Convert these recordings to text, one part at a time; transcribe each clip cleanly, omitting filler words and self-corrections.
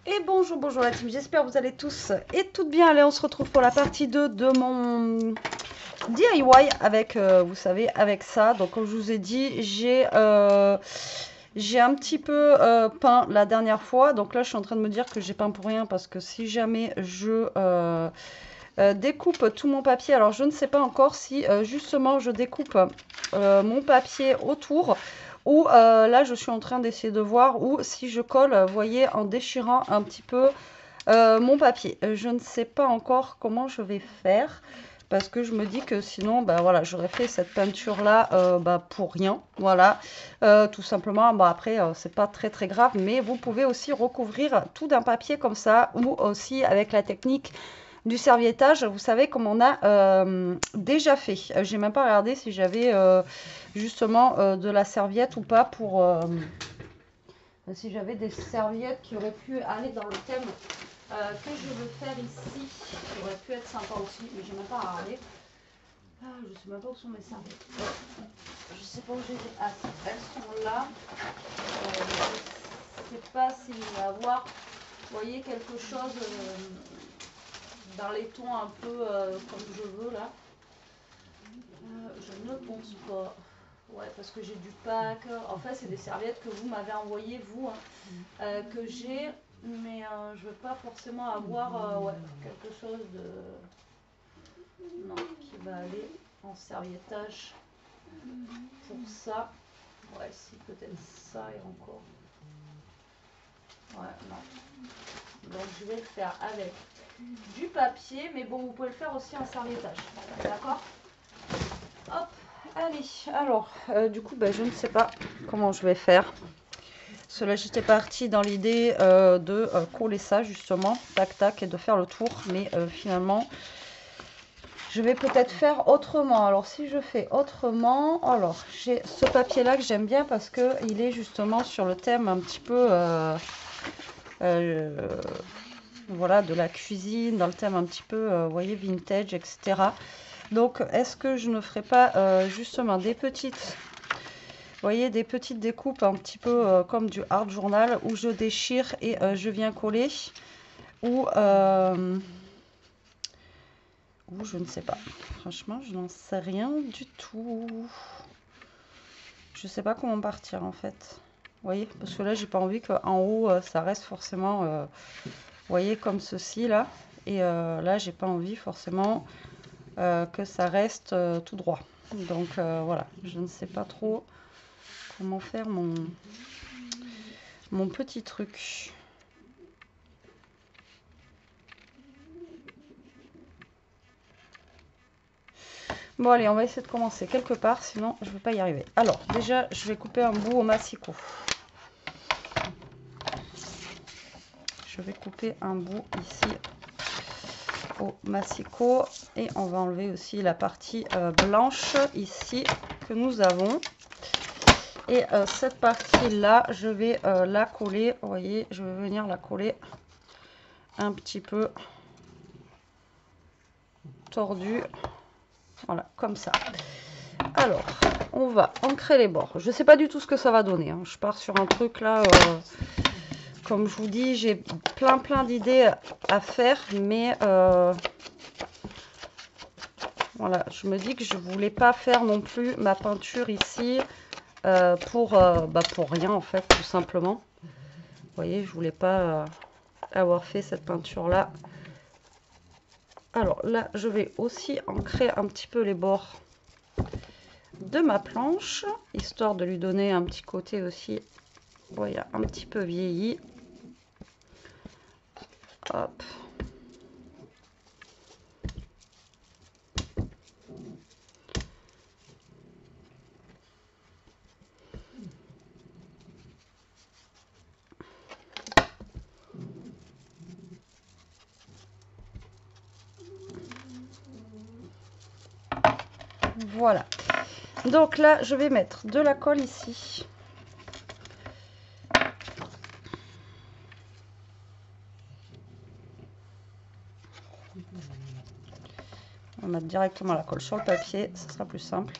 Et bonjour, bonjour la team, j'espère que vous allez tous et toutes bien. Allez, on se retrouve pour la partie 2 de mon DIY avec, vous savez, avec ça. Donc comme je vous ai dit, j'ai un petit peu peint la dernière fois. Donc là, je suis en train de me dire que j'ai peint pour rien parce que si jamais je découpe tout mon papier, alors je ne sais pas encore si justement je découpe mon papier autour ou là je suis en train d'essayer de voir ou si je colle, vous voyez, en déchirant un petit peu mon papier. Je ne sais pas encore comment je vais faire parce que je me dis que sinon, bah voilà, j'aurais fait cette peinture là bah, pour rien, voilà. Tout simplement. Bah après, c'est pas très très grave, mais vous pouvez aussi recouvrir tout d'un papier comme ça ou aussi avec la technique du serviettage. Vous savez comme on a déjà fait. J'ai même pas regardé si j'avais justement de la serviette ou pas pour si j'avais des serviettes qui auraient pu aller dans le thème que je veux faire ici, qui aurait pu être sympa aussi, mais j'ai même pas regardé. Ah, je sais même pas où sont mes serviettes. Je sais pas où j'ai. Ah, elles sont là. Je sais pas s'il va y avoir, vous voyez, quelque chose dans les tons un peu comme je veux là. Je ne pense pas. Ouais, parce que j'ai du pack. En fait, c'est des serviettes que vous m'avez envoyées, vous, hein, que j'ai, mais je veux pas forcément avoir ouais, quelque chose de. Non, qui va aller en serviettage pour ça. Ouais, si, peut-être ça et encore. Ouais, non. Donc, je vais le faire avec du papier, mais bon, vous pouvez le faire aussi en serviettage. D'accord? Hop, allez. Alors, du coup, bah, je ne sais pas comment je vais faire. Cela, j'étais partie dans l'idée de coller ça, justement, tac, tac, et de faire le tour. Mais finalement, je vais peut-être faire autrement. Alors, si je fais autrement, alors, j'ai ce papier-là que j'aime bien parce qu'il est justement sur le thème un petit peu, euh, voilà, de la cuisine, dans le thème un petit peu, vous voyez, vintage, etc. Donc, est-ce que je ne ferai pas justement des petites, vous voyez, des petites découpes un petit peu comme du art journal où je déchire et je viens coller ou je ne sais pas. Franchement, je n'en sais rien du tout. Je sais pas comment partir en fait. Vous voyez, parce que là, j'ai pas envie qu'en haut, ça reste forcément, vous voyez, comme ceci là. Et là, j'ai pas envie forcément que ça reste tout droit. Donc voilà, je ne sais pas trop comment faire mon petit truc. Bon allez, on va essayer de commencer quelque part, sinon je ne vais pas y arriver. Alors déjà, je vais couper un bout au massicot. Je vais couper un bout ici au massicot et on va enlever aussi la partie blanche ici que nous avons. Et cette partie là, je vais la coller, vous voyez, je vais venir la coller un petit peu tordue, voilà, comme ça. Alors, on va ancrer les bords. Je ne sais pas du tout ce que ça va donner, hein. Je pars sur un truc là, comme je vous dis, j'ai plein d'idées à faire, mais voilà, je me dis que je voulais pas faire non plus ma peinture ici pour rien en fait, tout simplement. Vous voyez, je voulais pas avoir fait cette peinture là. Alors là, je vais aussi ancrer un petit peu les bords de ma planche, histoire de lui donner un petit côté aussi, vous voyez, un petit peu vieilli. Hop. Voilà. Donc là, je vais mettre de la colle ici. On va mettre directement la colle sur le papier, ce sera plus simple.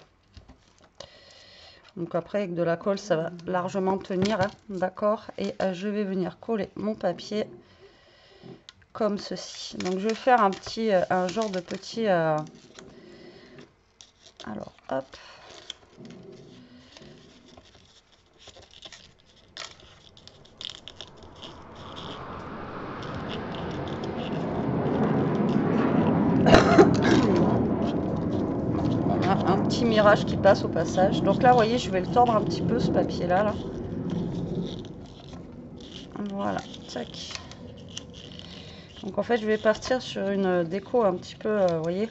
Donc après, avec de la colle, ça va largement tenir, hein, d'accord. Et je vais venir coller mon papier comme ceci. Donc je vais faire un genre de petit... alors, hop. On a un petit mirage qui passe au passage. Donc là, vous voyez, je vais le tordre un petit peu, ce papier-là, là. Voilà, tac. Donc en fait, je vais partir sur une déco un petit peu, vous voyez,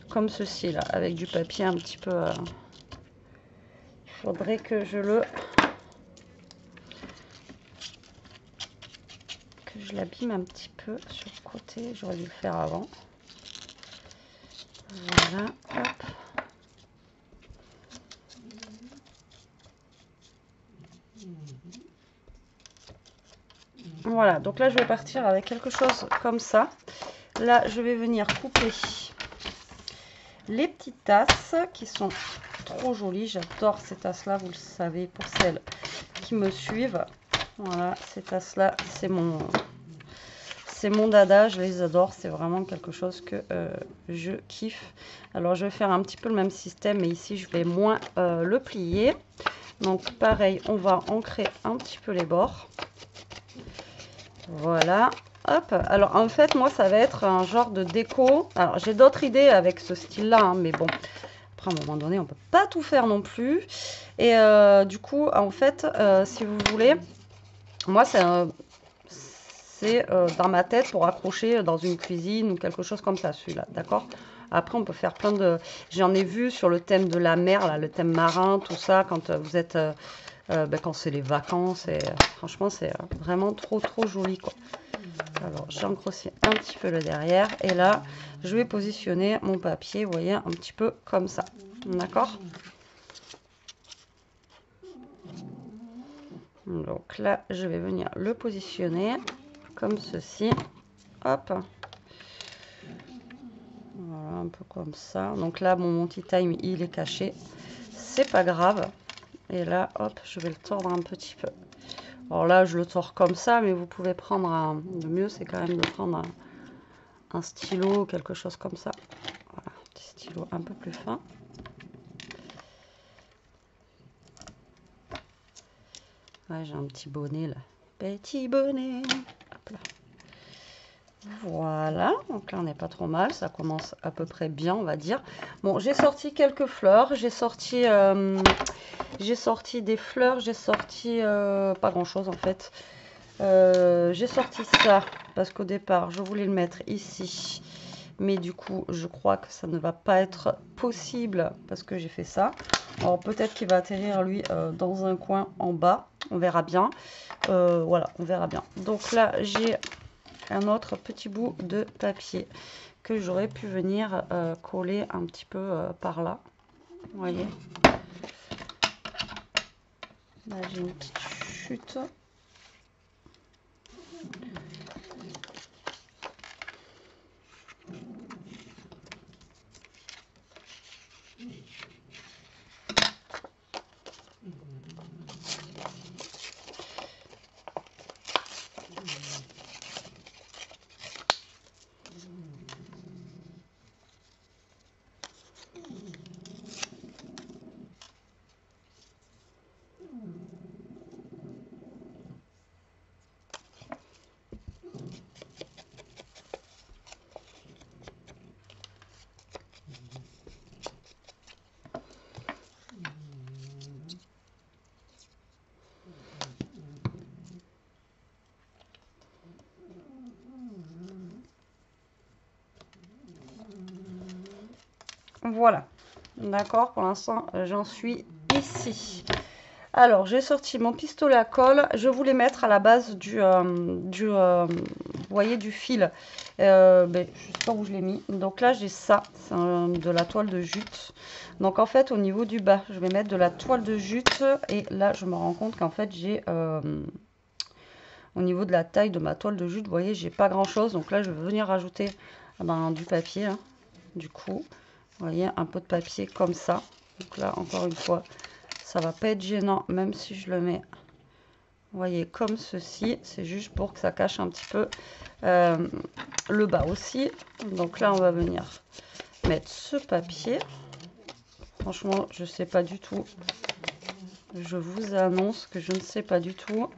comme ceci, là, avec du papier un petit peu... il faudrait que je l'abîme un petit peu sur le côté. J'aurais dû le faire avant. Voilà, hop. Voilà, donc là je vais partir avec quelque chose comme ça. Là je vais venir couper les petites tasses qui sont trop jolies. J'adore ces tasses là, vous le savez, pour celles qui me suivent. Voilà, ces tasses là, c'est mon dada, je les adore, c'est vraiment quelque chose que je kiffe. Alors je vais faire un petit peu le même système, mais ici je vais moins le plier. Donc pareil, on va ancrer un petit peu les bords. Voilà, hop. Alors en fait, moi ça va être un genre de déco. Alors j'ai d'autres idées avec ce style-là, hein, mais bon, après à un moment donné, on peut pas tout faire non plus. Et du coup, en fait, si vous voulez, moi c'est dans ma tête pour accrocher dans une cuisine ou quelque chose comme ça, celui-là, d'accord? Après, on peut faire plein de... J'en ai vu sur le thème de la mer, là, le thème marin, tout ça, quand vous êtes... quand c'est les vacances, et franchement, c'est vraiment trop, trop joli, quoi. Alors, j'encre aussi un petit peu le derrière. Et là, je vais positionner mon papier, vous voyez, un petit peu comme ça. D'accord? Donc là, je vais venir le positionner comme ceci. Hop. Voilà, un peu comme ça. Donc là, mon tea time, il est caché. C'est pas grave. Et là, hop, je vais le tordre un petit peu. Alors là, je le tords comme ça, mais vous pouvez prendre le mieux, c'est quand même de prendre un stylo ou quelque chose comme ça. Voilà, un petit stylo un peu plus fin. Ouais, j'ai un petit bonnet là. Petit bonnet. Hop là. Voilà, donc là on n'est pas trop mal, ça commence à peu près bien, on va dire. Bon, j'ai sorti quelques fleurs, j'ai sorti des fleurs, j'ai sorti pas grand chose en fait. J'ai sorti ça parce qu'au départ je voulais le mettre ici, mais du coup je crois que ça ne va pas être possible parce que j'ai fait ça. Alors peut-être qu'il va atterrir lui dans un coin en bas, on verra bien. Voilà, on verra bien. Donc là j'ai un autre petit bout de papier que j'aurais pu venir coller un petit peu par là, vous voyez. Là j'ai une petite chute. Voilà, d'accord, pour l'instant j'en suis ici. Alors j'ai sorti mon pistolet à colle, je voulais mettre à la base vous voyez, du fil. Ben, je sais pas où je l'ai mis. Donc là j'ai ça, c'est de la toile de jute. Donc en fait au niveau du bas je vais mettre de la toile de jute et là je me rends compte qu'en fait j'ai au niveau de la taille de ma toile de jute, vous voyez, j'ai pas grand chose. Donc là je vais venir rajouter du papier, hein, du coup. Vous voyez, un peu de papier comme ça. Donc là, encore une fois, ça va pas être gênant, même si je le mets, vous voyez, comme ceci. C'est juste pour que ça cache un petit peu le bas aussi. Donc là, on va venir mettre ce papier. Franchement, je sais pas du tout. Je vous annonce que je ne sais pas du tout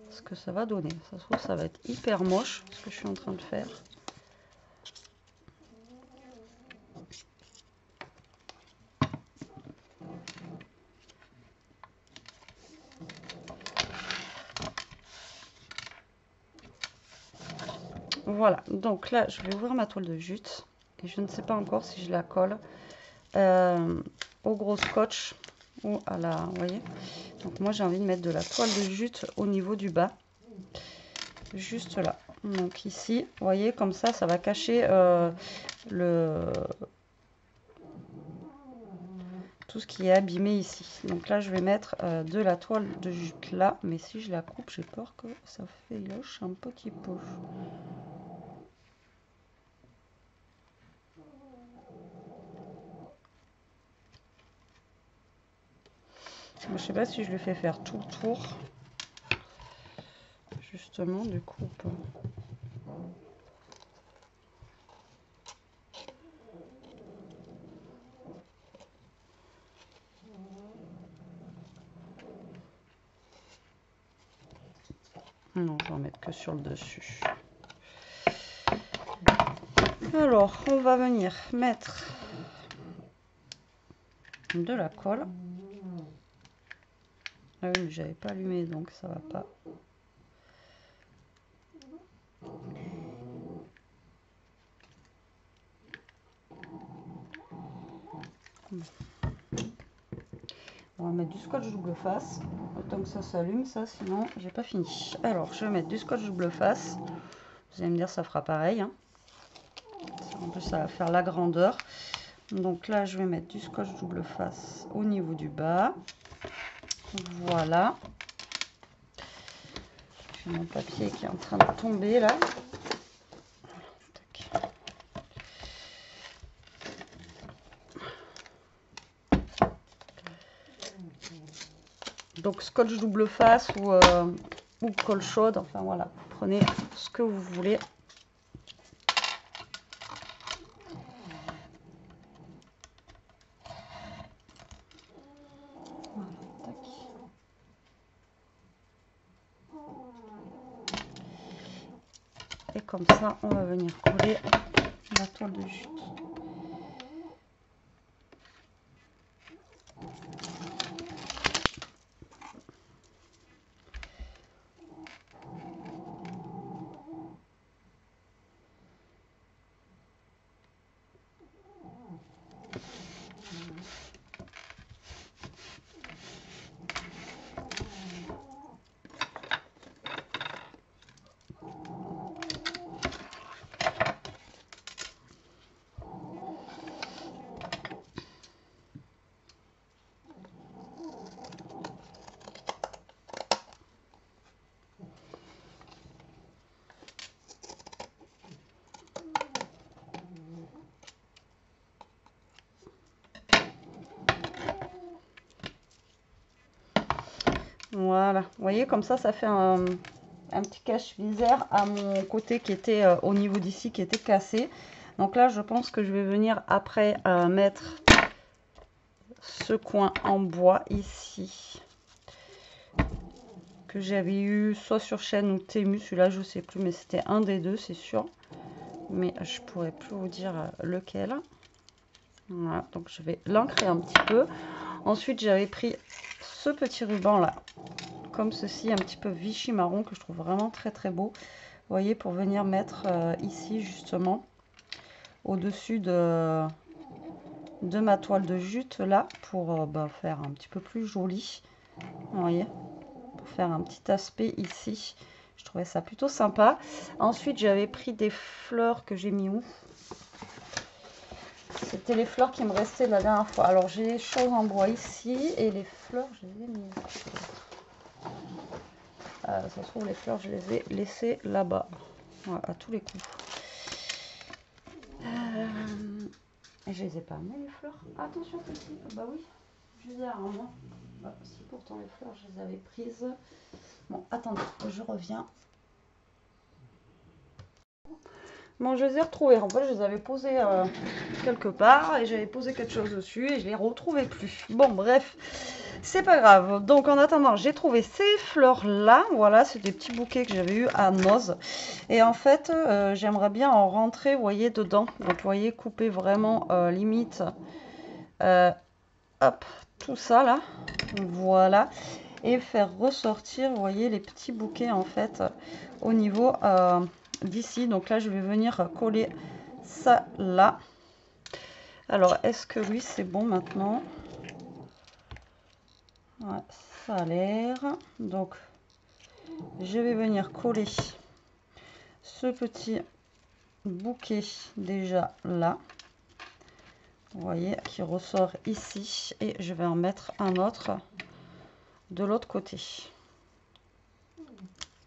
ce que ça va donner. Ça se trouve, ça va être hyper moche, ce que je suis en train de faire. Voilà, donc là, je vais ouvrir ma toile de jute. Et je ne sais pas encore si je la colle au gros scotch ou à la... Vous voyez? Donc moi, j'ai envie de mettre de la toile de jute au niveau du bas. Juste là. Donc ici, vous voyez, comme ça va cacher tout ce qui est abîmé ici. Donc là, je vais mettre de la toile de jute là. Mais si je la coupe, j'ai peur que ça filoche un petit peu. Je sais pas si je le fais faire tout le tour. Justement, du coup, non, je vais en mettre que sur le dessus. Alors, on va venir mettre de la colle. Ah oui, j'avais pas allumé, donc ça va pas. On va mettre du scotch double face. Autant que ça s'allume, ça, sinon j'ai pas fini. Alors, je vais mettre du scotch double face. Vous allez me dire, ça fera pareil. Hein. En plus, ça va faire la grandeur. Donc là, je vais mettre du scotch double face au niveau du bas. Voilà. J'ai mon papier qui est en train de tomber là. Donc scotch double face ou colle chaude, enfin voilà, prenez ce que vous voulez. Et comme ça, on va venir coller la toile de jute. Voilà, vous voyez, comme ça fait un petit cache-visère à mon côté qui était au niveau d'ici, qui était cassé. Donc là, je pense que je vais venir après mettre ce coin en bois ici, que j'avais eu soit sur Chaîne ou Temu. Celui-là, je ne sais plus, mais c'était un des deux, c'est sûr. Mais je pourrais plus vous dire lequel. Voilà, donc je vais l'ancrer un petit peu. Ensuite, j'avais pris ce petit ruban là, comme ceci, un petit peu Vichy marron, que je trouve vraiment très très beau. Vous voyez, pour venir mettre ici justement, au-dessus de ma toile de jute là, pour faire un petit peu plus joli. Vous voyez, pour faire un petit aspect ici. Je trouvais ça plutôt sympa. Ensuite, j'avais pris des fleurs que j'ai mis où? C'était les fleurs qui me restaient de la dernière fois. Alors, j'ai les choses en bois ici et les fleurs, je les ai mis. Ça se trouve, les fleurs, je les ai laissées là-bas. Voilà, à tous les coups. Et je les ai pas amenées, les fleurs. Attention, petit. Bah oui, je les ai à moi. Si pourtant les fleurs, je les avais prises. Bon, attendez, je reviens. Bon, je les ai retrouvées. En fait, je les avais posées quelque part et j'avais posé quelque chose dessus et je les retrouvais plus. Bon, bref, c'est pas grave. Donc, en attendant, j'ai trouvé ces fleurs-là. Voilà, c'est des petits bouquets que j'avais eu à Noz. Et en fait, j'aimerais bien en rentrer, vous voyez, dedans. Donc, vous voyez, couper vraiment limite, hop, tout ça là. Voilà. Et faire ressortir, vous voyez, les petits bouquets en fait au niveau d'ici. Donc là, je vais venir coller ça là. Alors, est-ce que lui, c'est bon maintenant? Ouais, ça a l'air. Donc, je vais venir coller ce petit bouquet déjà là. Vous voyez, qui ressort ici. Et je vais en mettre un autre de l'autre côté.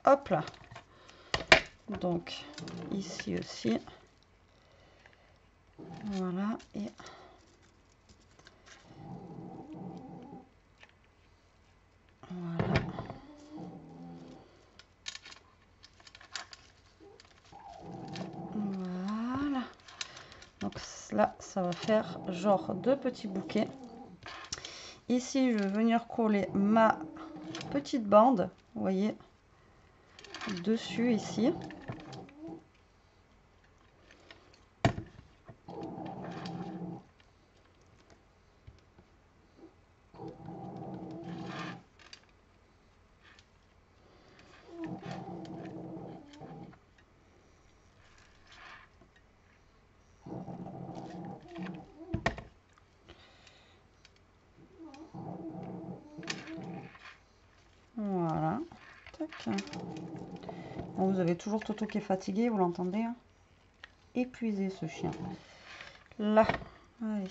Hop là. Donc, ici aussi. Voilà. Et voilà. Voilà. Donc là, ça va faire genre deux petits bouquets. Ici, je vais venir coller ma petite bande, vous voyez, dessus ici. Voilà. Tac. Bon, vous avez toujours Toto qui est fatigué, vous l'entendez, hein? Épuisé ce chien. Là, allez,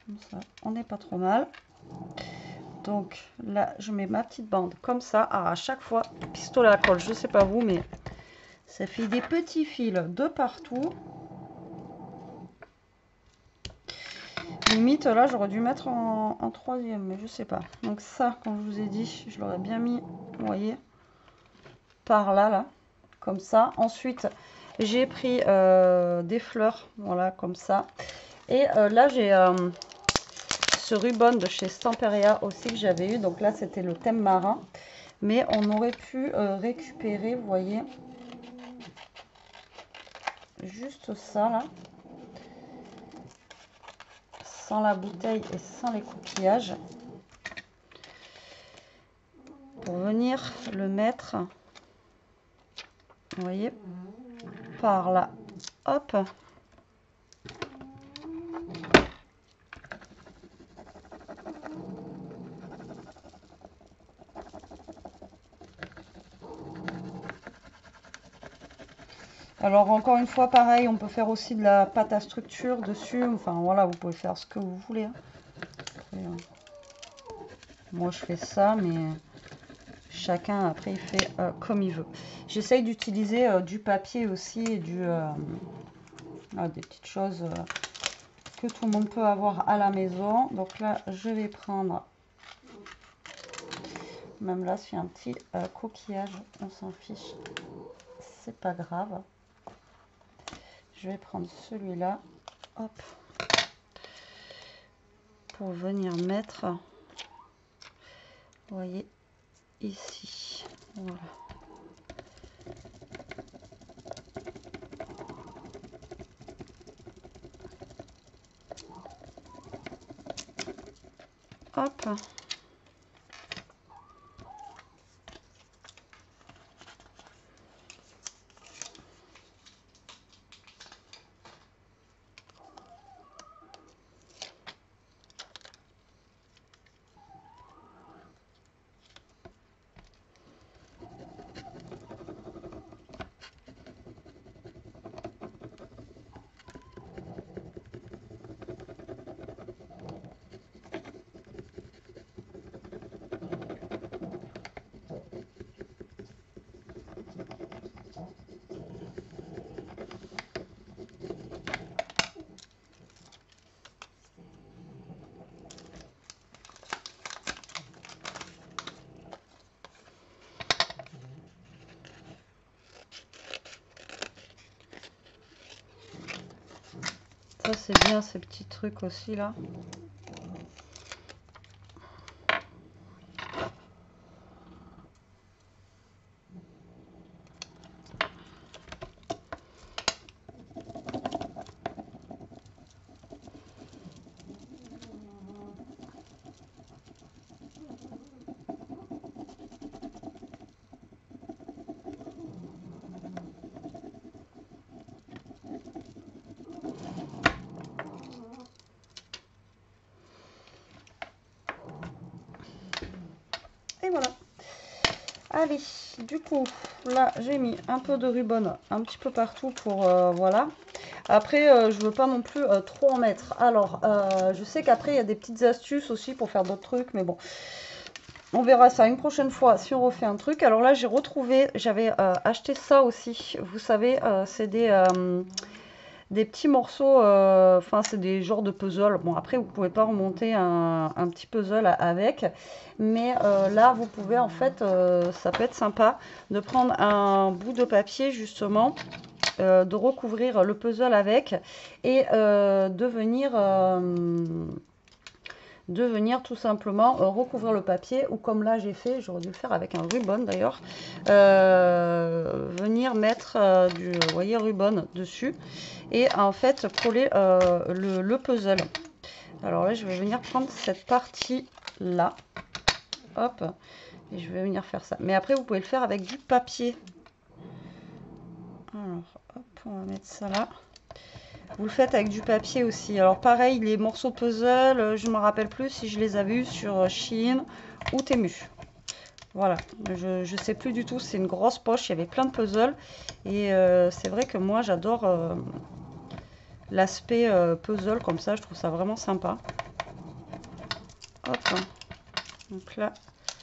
comme ça, on n'est pas trop mal. Donc là, je mets ma petite bande comme ça. Alors à chaque fois, pistolet à colle, je sais pas vous, mais ça fait des petits fils de partout. Limite, là, j'aurais dû mettre en troisième, mais je sais pas. Donc ça, comme je vous ai dit, je l'aurais bien mis, vous voyez, par là, là, comme ça. Ensuite, j'ai pris des fleurs, voilà, comme ça. Et là, j'ai ce ruban de chez Stamperia aussi que j'avais eu. Donc là, c'était le thème marin. Mais on aurait pu récupérer, vous voyez, juste ça, là. Sans la bouteille et sans les coquillages. Pour venir le mettre, vous voyez, par là, hop. Alors encore une fois, pareil, on peut faire aussi de la pâte à structure dessus. Enfin voilà, vous pouvez faire ce que vous voulez. Hein. Après, moi je fais ça, mais chacun après il fait comme il veut. J'essaye d'utiliser du papier aussi et des petites choses que tout le monde peut avoir à la maison. Donc là, je vais prendre, même là, s'il y a un petit coquillage, on s'en fiche, c'est pas grave. Je vais prendre celui-là, hop, pour venir mettre, vous voyez, ici, voilà. Hop. Ça, c'est bien ces petits trucs aussi là. Et voilà. Allez, du coup, là, j'ai mis un peu de ruban un petit peu partout pour, voilà. Après, je veux pas non plus trop en mettre. Alors, je sais qu'après, il y a des petites astuces aussi pour faire d'autres trucs, mais bon. On verra ça une prochaine fois si on refait un truc. Alors là, j'ai retrouvé, j'avais acheté ça aussi. Vous savez, c'est des petits morceaux, enfin c'est des genres de puzzle. Bon après vous pouvez pas remonter un petit puzzle avec, mais là vous pouvez en fait, ça peut être sympa de prendre un bout de papier justement, de recouvrir le puzzle avec et de venir tout simplement recouvrir le papier, ou comme là j'ai fait, j'aurais dû le faire avec un ruban d'ailleurs, venir mettre du, vous voyez, ruban dessus et en fait coller le puzzle. Alors là je vais venir prendre cette partie là, hop, et je vais venir faire ça. Mais après vous pouvez le faire avec du papier. Alors hop, on va mettre ça là. Vous le faites avec du papier aussi. Alors pareil, les morceaux puzzle, je ne me rappelle plus si je les avais eus sur Shein ou Temu. Voilà, je ne sais plus du tout, c'est une grosse poche, il y avait plein de puzzles. Et c'est vrai que moi j'adore l'aspect puzzle comme ça, je trouve ça vraiment sympa. Hop, donc là,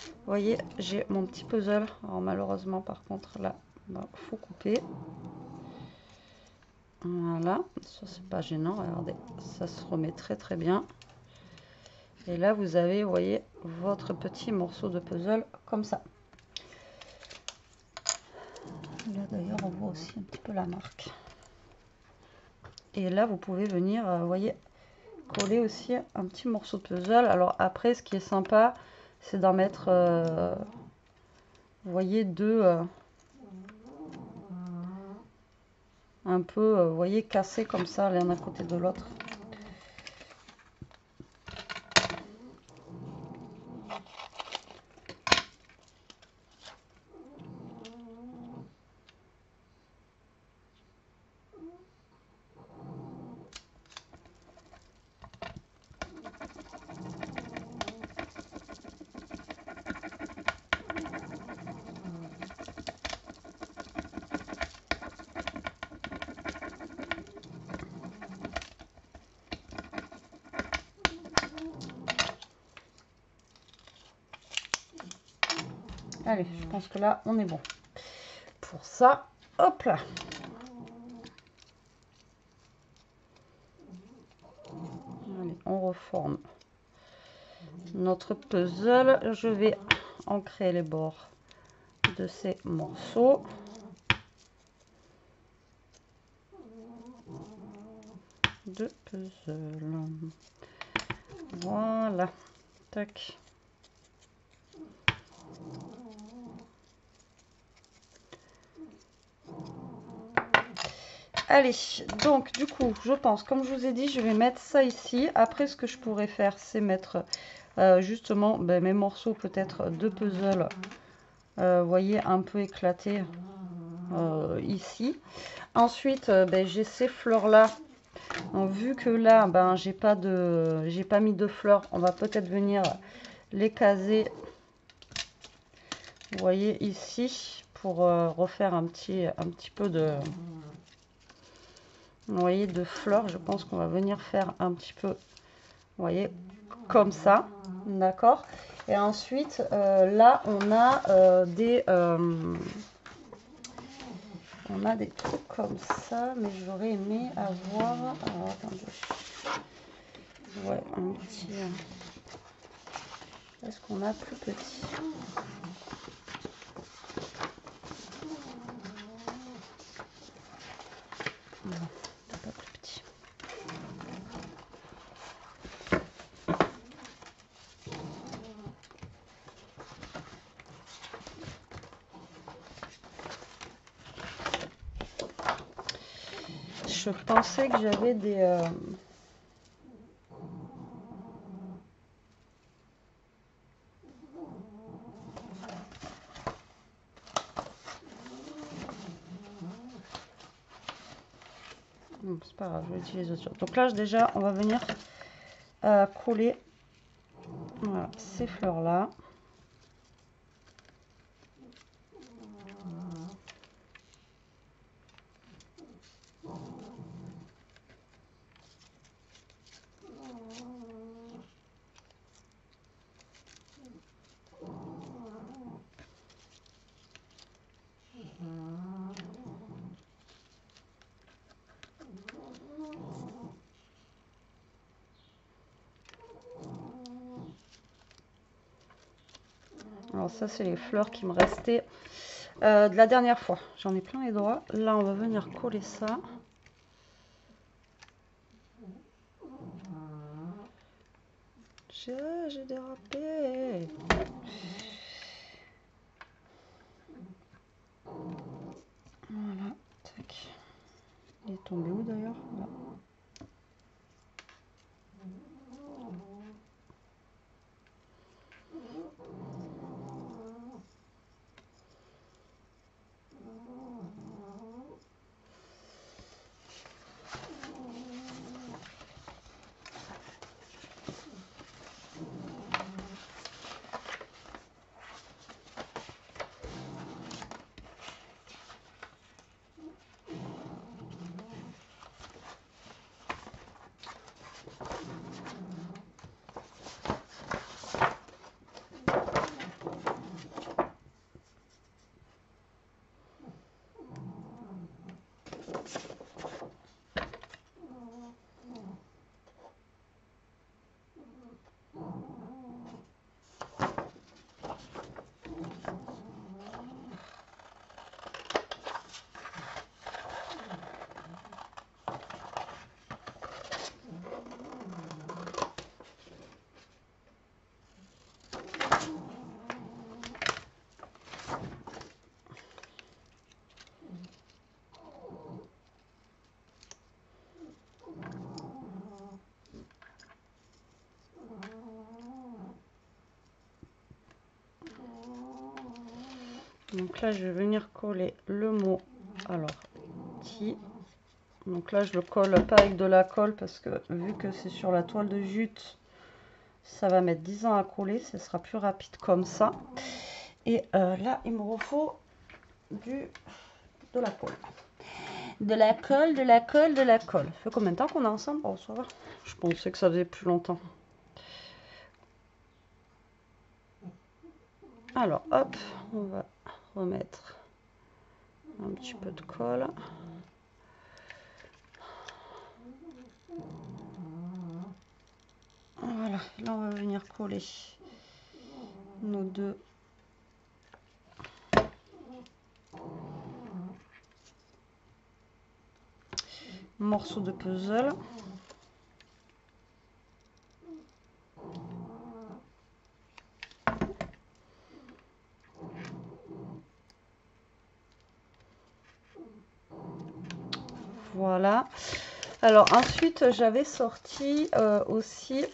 vous voyez, j'ai mon petit puzzle. Alors malheureusement par contre là, il faut couper. Voilà, ça c'est pas gênant, regardez, ça se remet très très bien. Et là vous avez, vous voyez, votre petit morceau de puzzle comme ça. Là d'ailleurs on voit aussi un petit peu la marque. Et là vous pouvez venir, vous voyez, coller aussi un petit morceau de puzzle. Alors après ce qui est sympa, c'est d'en mettre, vous voyez, deux un peu, vous voyez, cassés comme ça, l'un à côté de l'autre. Allez, je pense que là, on est bon. Pour ça, hop là. Allez, on reforme notre puzzle. Je vais ancrer les bords de ces morceaux. De puzzle. Voilà. Tac. Allez, donc du coup, je pense, comme je vous ai dit, je vais mettre ça ici. Après, ce que je pourrais faire, c'est mettre justement mes morceaux peut-être de puzzle, vous voyez, un peu éclatés ici. Ensuite, j'ai ces fleurs-là. Donc, vu que là, j'ai pas mis de fleurs, on va peut-être venir les caser, vous voyez, ici, pour refaire un petit peu de... Vous voyez, de fleurs, je pense qu'on va venir faire un petit peu, vous voyez, comme ça, d'accord. Et ensuite, là, on a des trucs comme ça, mais j'aurais aimé avoir, alors attendez, ouais, un petit, est-ce qu'on a plus petit? Non, pas plus petit. je pensais que j'avais des... c'est pas grave, je vais utiliser autre chose. Donc là, déjà, on va venir coller voilà, ces fleurs-là. Alors ça, c'est les fleurs qui me restaient de la dernière fois. J'en ai plein les doigts. Là, on va venir coller ça. J'ai dérapé. Voilà, tac. Il est tombé où d'ailleurs? Là. Donc là, je vais venir coller le mot. Alors, qui. Donc là, je le colle pas avec de la colle parce que vu que c'est sur la toile de jute, ça va mettre 10 ans à coller. Ce sera plus rapide comme ça. Et là, il me refaut de la colle. De la colle, de la colle, de la colle. Ça fait combien de temps qu'on est ensemble? Oh, ça va. Je pensais que ça faisait plus longtemps. Alors, hop, on va remettre un petit peu de colle. Voilà, là on va venir coller nos deux morceaux de puzzle. Voilà. Alors ensuite j'avais sorti aussi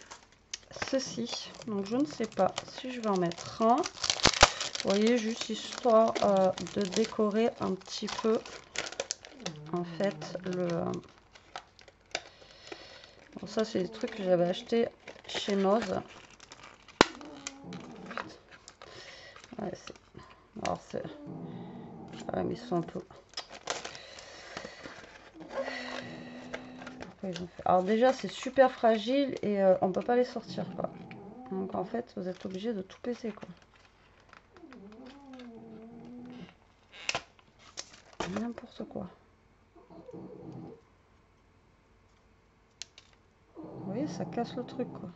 ceci. Donc je ne sais pas si je vais en mettre un. Vous voyez, juste histoire de décorer un petit peu en fait le... Bon, ça c'est des trucs que j'avais acheté chez Noz. Ouais, alors c'est... Ouais, mais ils sont un peu... Alors déjà c'est super fragile et on peut pas les sortir quoi. Donc en fait vous êtes obligé de tout peser quoi. N'importe quoi. Vous voyez, ça casse le truc quoi.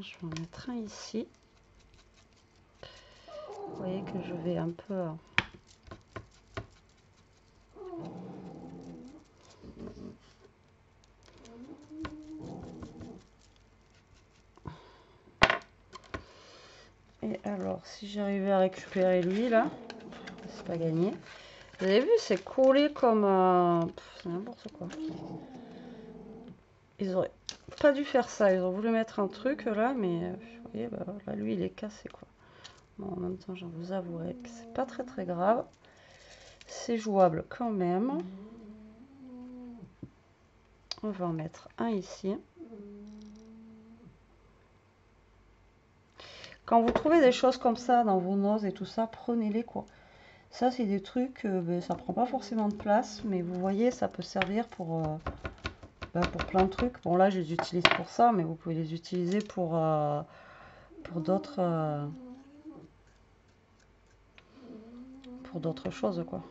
Je vais en mettre un ici. Vous voyez que je vais un peu... Et alors, si j'arrivais à récupérer lui, là, c'est pas gagné. Vous avez vu, c'est collé comme... c'est n'importe quoi. Ils auraient pas dû faire ça. Ils ont voulu mettre un truc, là, mais... vous voyez, bah, là, lui, il est cassé, quoi. Bon, en même temps, je vous avouerai que c'est pas très, très grave. C'est jouable quand même. On va en mettre un ici. Quand vous trouvez des choses comme ça dans vos noses et tout ça, prenez-les, quoi. Ça, c'est des trucs, ça prend pas forcément de place, mais vous voyez, ça peut servir pour plein de trucs. Bon, là, je les utilise pour ça, mais vous pouvez les utiliser pour d'autres choses, quoi.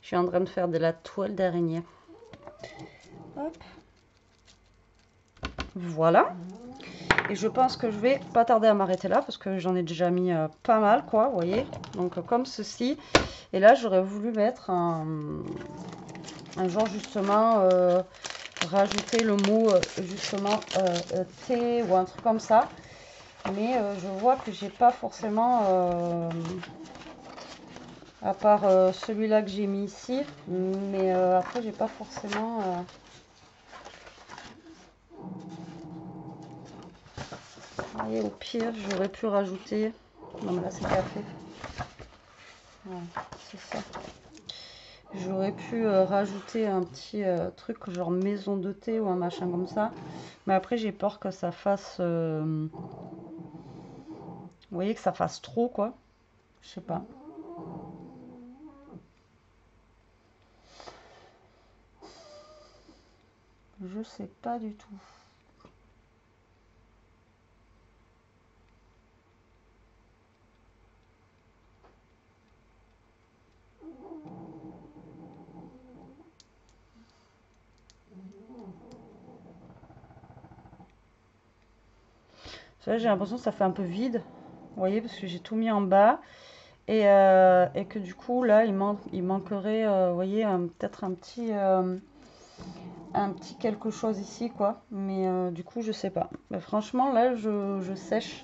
Je suis en train de faire de la toile d'araignée. Hop. Voilà. Et je pense que je vais pas tarder à m'arrêter là parce que j'en ai déjà mis pas mal, quoi, vous voyez. Donc comme ceci. Et là, j'aurais voulu mettre un genre justement, rajouter le mot justement thé ou un truc comme ça. Mais je vois que j'ai pas forcément, à part celui-là que j'ai mis ici. Mais après, j'ai pas forcément... voyez, au pire, j'aurais pu rajouter... Non, mais là, c'est café. Ouais, c'est ça. J'aurais pu rajouter un petit truc genre maison de thé ou un machin comme ça. Mais après, j'ai peur que ça fasse... vous voyez, que ça fasse trop, quoi. Je sais pas. Je sais pas du tout. J'ai l'impression que ça fait un peu vide. Vous voyez, parce que j'ai tout mis en bas. Et que du coup, là, il manquerait, vous voyez, peut-être un petit quelque chose ici, quoi. Mais du coup, je sais pas. Mais franchement, là, je sèche.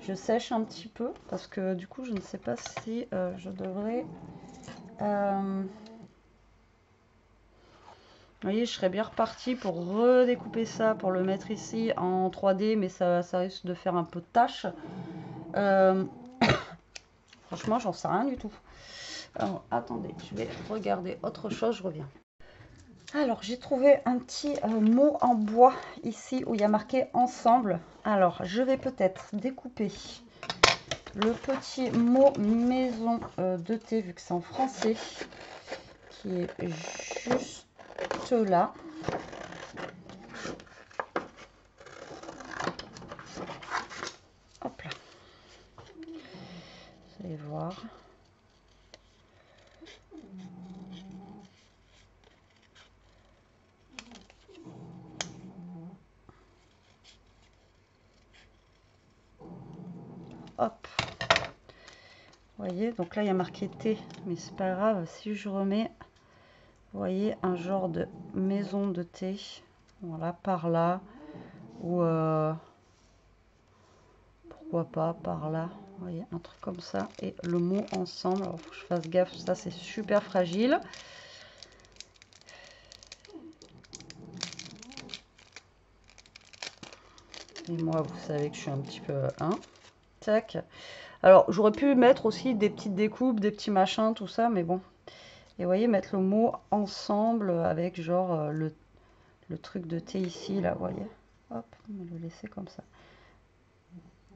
Je sèche un petit peu. Parce que du coup, je ne sais pas si je devrais... vous voyez, je serais bien repartie pour redécouper ça, pour le mettre ici en 3D. Mais ça risque de faire un peu de tâche. Franchement, j'en sais rien du tout. Alors, attendez, je vais regarder autre chose, je reviens. Alors, j'ai trouvé un petit mot en bois ici où il y a marqué ensemble. Alors, je vais peut-être découper le petit mot maison de thé, vu que c'est en français, qui est juste là. Hop là. Vous allez voir. Hop. Vous voyez, donc là il y a marqué thé, mais c'est pas grave. Si je remets, vous voyez, un genre de maison de thé, voilà, par là, ou pourquoi pas par là, vous voyez, un truc comme ça, et le mot ensemble. Alors faut que je fasse gaffe, ça c'est super fragile. Et moi, vous savez que je suis un petit peu tac. Alors, j'aurais pu mettre aussi des petites découpes, des petits machins, tout ça, mais bon. Et vous voyez, mettre le mot ensemble avec genre le truc de thé ici, là, vous voyez. Hop, on va le laisser comme ça.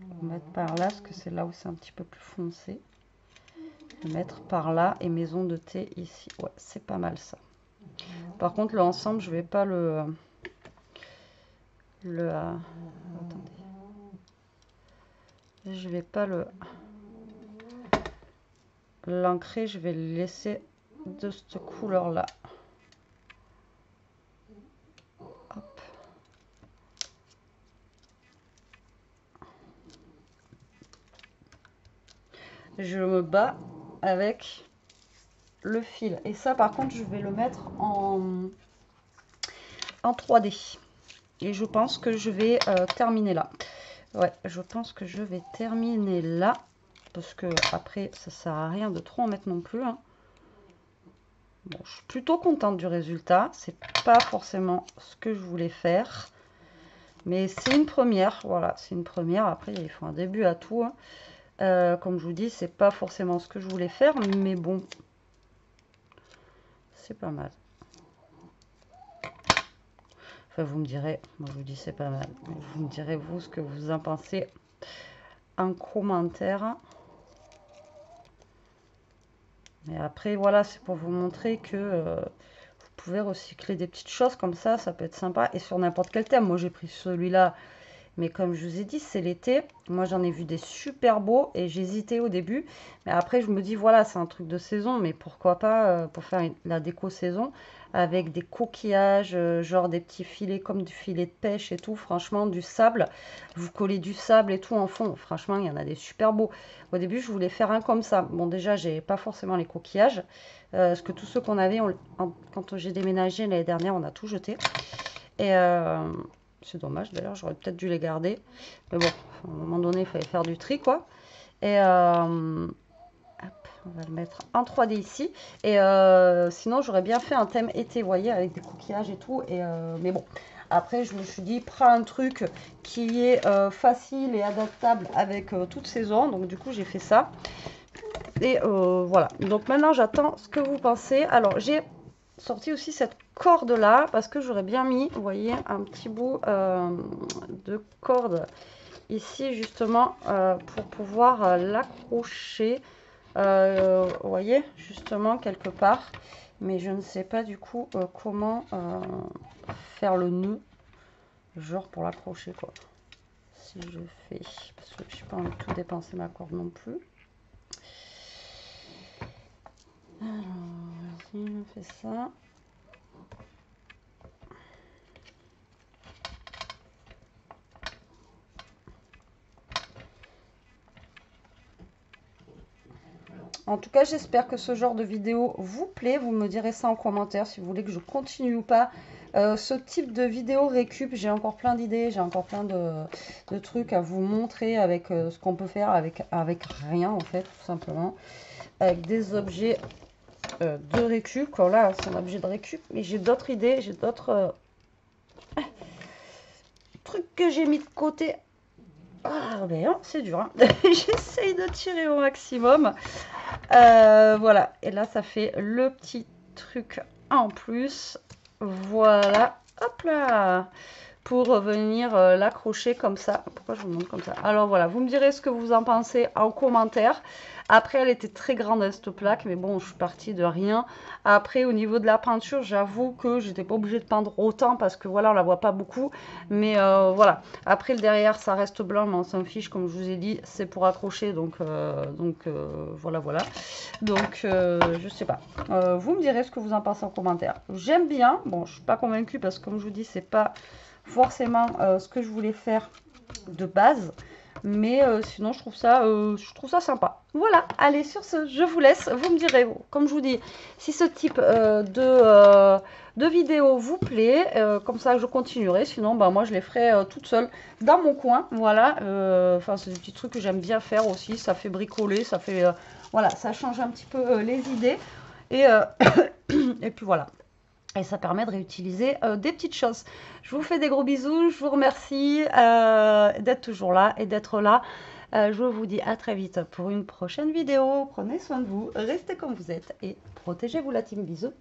On va mettre par là, parce que c'est là où c'est un petit peu plus foncé. Je vais mettre par là et maison de thé ici. Ouais, c'est pas mal ça. Par contre, le ensemble, je vais pas attendez. Je vais pas l'ancrer, je vais le laisser de cette couleur là. Hop. Je me bats avec le fil, et ça par contre je vais le mettre en 3D, et je pense que je vais terminer là. Ouais, je pense que je vais terminer là, parce que après ça sert à rien de trop en mettre non plus, hein. Bon, je suis plutôt contente du résultat. C'est pas forcément ce que je voulais faire, mais c'est une première. Voilà, c'est une première. Après, il faut un début à tout, hein. Comme je vous dis, c'est pas forcément ce que je voulais faire, mais bon, c'est pas mal. Enfin, vous me direz, moi je vous dis c'est pas mal. Vous me direz vous ce que vous en pensez en commentaire. Et après, voilà, c'est pour vous montrer que vous pouvez recycler des petites choses comme ça peut être sympa. Et sur n'importe quel thème. Moi, j'ai pris celui-là, mais comme je vous ai dit, c'est l'été. Moi, j'en ai vu des super beaux et j'hésitais au début. Mais après, je me dis, voilà, c'est un truc de saison, mais pourquoi pas pour faire la déco saison avec des coquillages, genre des petits filets comme du filet de pêche et tout. Franchement, du sable. Vous collez du sable et tout en fond. Franchement, il y en a des super beaux. Au début, je voulais faire un comme ça. Bon, déjà, j'ai pas forcément les coquillages. Parce que tous ceux qu'on avait, quand j'ai déménagé l'année dernière, on a tout jeté. Et c'est dommage, d'ailleurs, j'aurais peut-être dû les garder. Mais bon, à un moment donné, il fallait faire du tri, quoi. Et hop, on va le mettre en 3D ici. Et sinon, j'aurais bien fait un thème été, vous voyez, avec des coquillages et tout. Et, mais bon, après, je me suis dit, prends un truc qui est facile et adaptable avec toute saison. Donc, du coup, j'ai fait ça. Et voilà. Donc, maintenant, j'attends ce que vous pensez. Alors, j'ai sorti aussi cette corde là parce que j'aurais bien mis, vous voyez, un petit bout de corde ici justement pour pouvoir l'accrocher, vous voyez, justement quelque part, mais je ne sais pas du coup comment faire le nœud, genre pour l'accrocher quoi. Si je fais, parce que je n'ai pas envie de tout dépenser ma corde non plus. Alors, vas-y, on fait ça. En tout cas, j'espère que ce genre de vidéo vous plaît. Vous me direz ça en commentaire si vous voulez que je continue ou pas. Ce type de vidéo récup, j'ai encore plein d'idées, j'ai encore plein de trucs à vous montrer avec ce qu'on peut faire avec rien en fait, tout simplement. Avec des objets de récup. Quand là, c'est un objet de récup, mais j'ai d'autres idées, j'ai d'autres trucs que j'ai mis de côté. Ah ben c'est dur, hein. J'essaye de tirer au maximum. Voilà, et là ça fait le petit truc en plus. Voilà, hop là, pour venir l'accrocher comme ça. Pourquoi je vous montre comme ça? Alors voilà, vous me direz ce que vous en pensez en commentaire. Après, elle était très grande cette plaque, mais bon, je suis partie de rien. Après, au niveau de la peinture, j'avoue que j'étais pas obligée de peindre autant parce que voilà, on la voit pas beaucoup. Mais voilà. Après, le derrière, ça reste blanc, mais on s'en fiche, comme je vous ai dit, c'est pour accrocher. Donc voilà, voilà. Donc, je sais pas. Vous me direz ce que vous en pensez en commentaire. J'aime bien. Bon, je suis pas convaincue parce que, comme je vous dis, c'est pas forcément ce que je voulais faire de base. Mais sinon, je trouve ça sympa. Voilà, allez, sur ce, je vous laisse. Vous me direz, comme je vous dis, si ce type de vidéo vous plaît. Comme ça, je continuerai. Sinon, bah, moi, je les ferai toute seule dans mon coin. Voilà, enfin, c'est des petits trucs que j'aime bien faire aussi. Ça fait bricoler, ça fait... voilà, ça change un petit peu les idées. Et, et puis voilà. Et ça permet de réutiliser des petites choses. Je vous fais des gros bisous. Je vous remercie d'être toujours là et d'être là. Je vous dis à très vite pour une prochaine vidéo. Prenez soin de vous. Restez comme vous êtes et protégez-vous la team. Bisous.